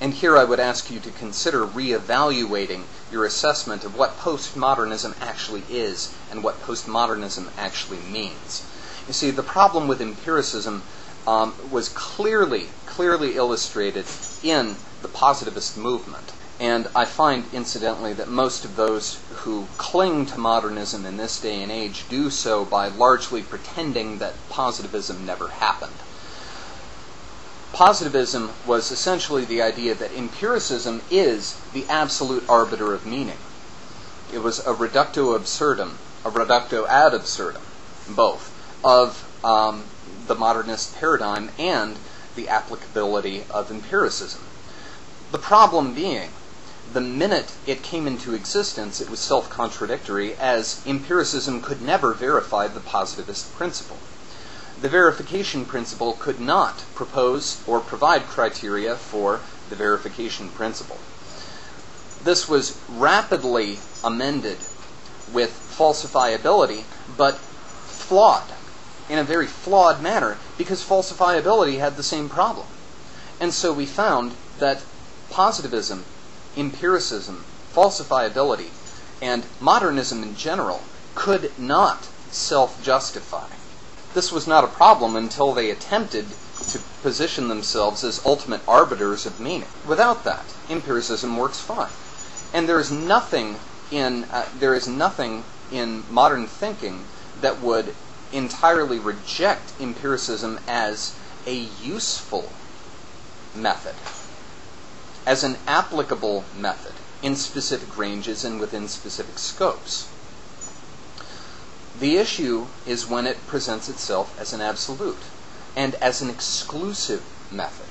And here I would ask you to consider reevaluating your assessment of what postmodernism actually is and what postmodernism actually means. You see, the problem with empiricism was clearly illustrated in the positivist movement. And I find, incidentally, that most of those who cling to modernism in this day and age do so by largely pretending that positivism never happened. Positivism was essentially the idea that empiricism is the absolute arbiter of meaning. It was a reductio absurdum, a reductio ad absurdum, both, of the modernist paradigm and the applicability of empiricism. The problem being, the minute it came into existence, it was self-contradictory, as empiricism could never verify the positivist principle. The verification principle could not propose or provide criteria for the verification principle. This was rapidly amended with falsifiability, but flawed, in a very flawed manner, because falsifiability had the same problem. And so we found that positivism, empiricism, falsifiability, and modernism in general could not self-justify. This was not a problem until they attempted to position themselves as ultimate arbiters of meaning. Without that, empiricism works fine. And there is nothing in modern thinking that would entirely reject empiricism as a useful method, as an applicable method in specific ranges and within specific scopes. The issue is when it presents itself as an absolute and as an exclusive method.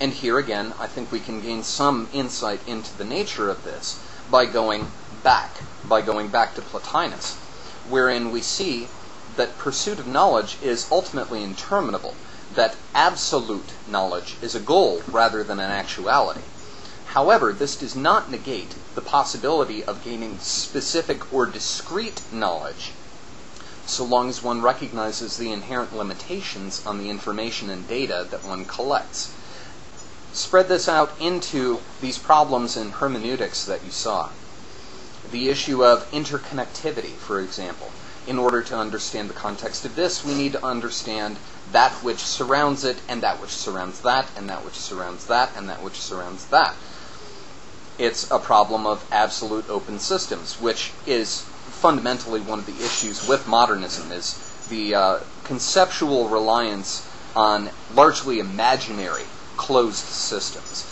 And here again, I think we can gain some insight into the nature of this by going back to Plotinus, wherein we see that pursuit of knowledge is ultimately interminable, that absolute knowledge is a goal rather than an actuality. However, this does not negate the possibility of gaining specific or discrete knowledge, so long as one recognizes the inherent limitations on the information and data that one collects. Spread this out into these problems in hermeneutics that you saw. The issue of interconnectivity, for example. In order to understand the context of this, we need to understand that which surrounds it, and that which surrounds that, and that which surrounds that, and that which surrounds that. It's a problem of absolute open systems, which is fundamentally one of the issues with modernism, is the conceptual reliance on largely imaginary closed systems.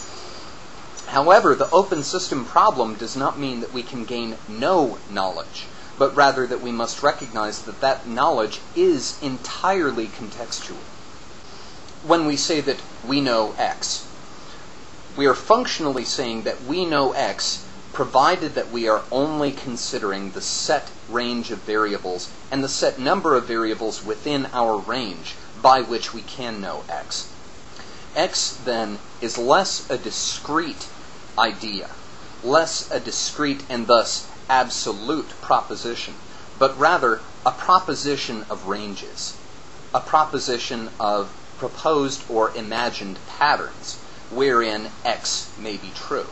However, the open system problem does not mean that we can gain no knowledge, but rather that we must recognize that that knowledge is entirely contextual. When we say that we know X, we are functionally saying that we know X provided that we are only considering the set range of variables and the set number of variables within our range by which we can know X. X, then, is less a discrete idea, less a discrete and thus absolute proposition, but rather a proposition of ranges, a proposition of proposed or imagined patterns wherein X may be true.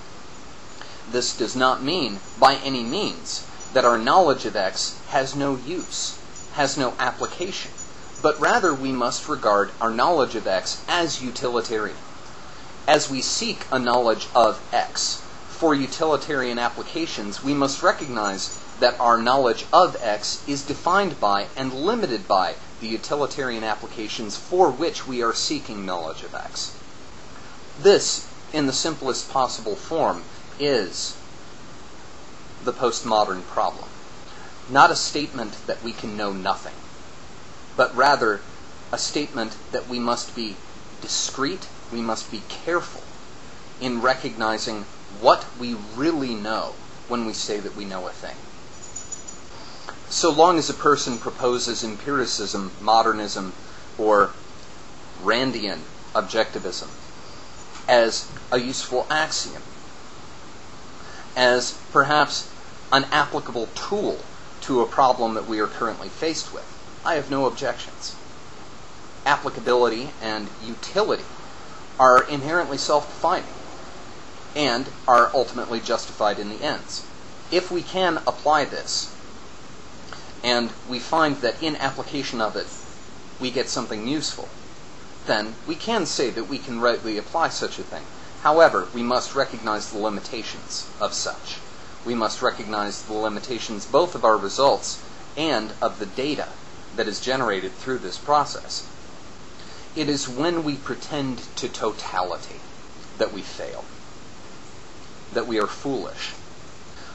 This does not mean, by any means, that our knowledge of X has no use, has no application, but rather we must regard our knowledge of X as utilitarian. As we seek a knowledge of X for utilitarian applications, we must recognize that our knowledge of X is defined by and limited by the utilitarian applications for which we are seeking knowledge of X. This, in the simplest possible form, is the postmodern problem. Not a statement that we can know nothing, but rather a statement that we must be discreet, we must be careful in recognizing what we really know when we say that we know a thing. So long as a person proposes empiricism, modernism, or Randian objectivism as a useful axiom, as perhaps an applicable tool to a problem that we are currently faced with, I have no objections. Applicability and utility are inherently self-defining. and are ultimately justified in the ends. If we can apply this, and we find that in application of it we get something useful, then we can say that we can rightly apply such a thing. However, we must recognize the limitations of such. We must recognize the limitations both of our results and of the data that is generated through this process. It is when we pretend to totality that we fail, that we are foolish.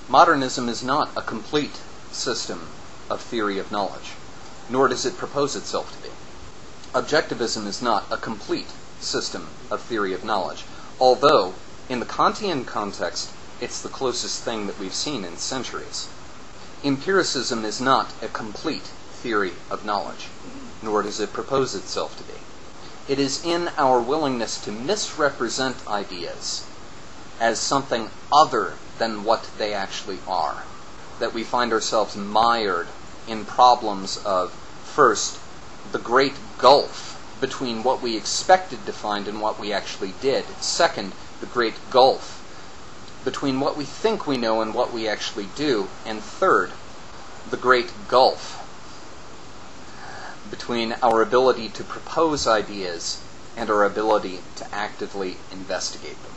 Modernism is not a complete system of theory of knowledge, nor does it propose itself to be. Objectivism is not a complete system of theory of knowledge, although in the Kantian context it's the closest thing that we've seen in centuries. Empiricism is not a complete theory of knowledge, nor does it propose itself to be. It is in our willingness to misrepresent ideas as something other than what they actually are that we find ourselves mired in problems of, first, the great gulf between what we expected to find and what we actually did. Second, the great gulf between what we think we know and what we actually do. And third, the great gulf between our ability to propose ideas and our ability to actively investigate them.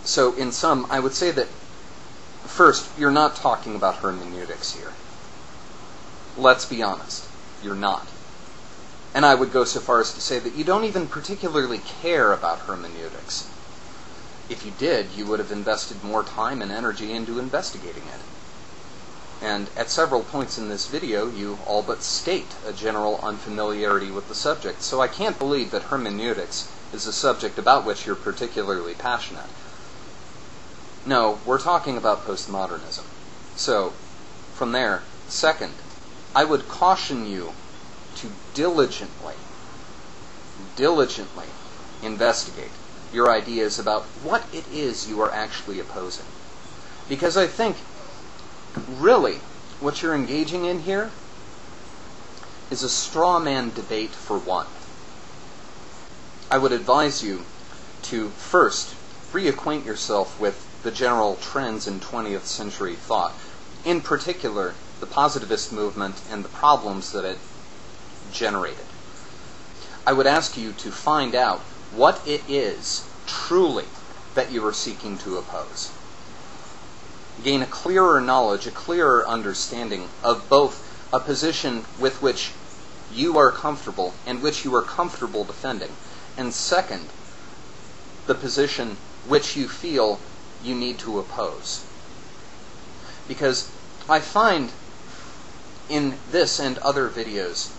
So in sum, I would say that, first, you're not talking about hermeneutics here. Let's be honest, you're not. And I would go so far as to say that you don't even particularly care about hermeneutics. If you did, you would have invested more time and energy into investigating it. And at several points in this video, you all but state a general unfamiliarity with the subject. So I can't believe that hermeneutics is a subject about which you're particularly passionate. No, we're talking about postmodernism. So, from there, second, I would caution you to diligently investigate your ideas about what it is you are actually opposing. Because I think, really, what you're engaging in here is a straw man debate for one. I would advise you to first reacquaint yourself with the general trends in 20th century thought, in particular the positivist movement and the problems that it generated. I would ask you to find out what it is truly that you are seeking to oppose. Gain a clearer knowledge, a clearer understanding of both a position with which you are comfortable and which you are comfortable defending, and second, the position which you feel you need to oppose. Because I find in this and other videos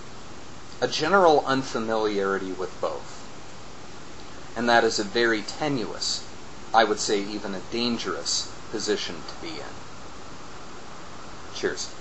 a general unfamiliarity with both. And that is a very tenuous, I would say even a dangerous position to be in. Cheers.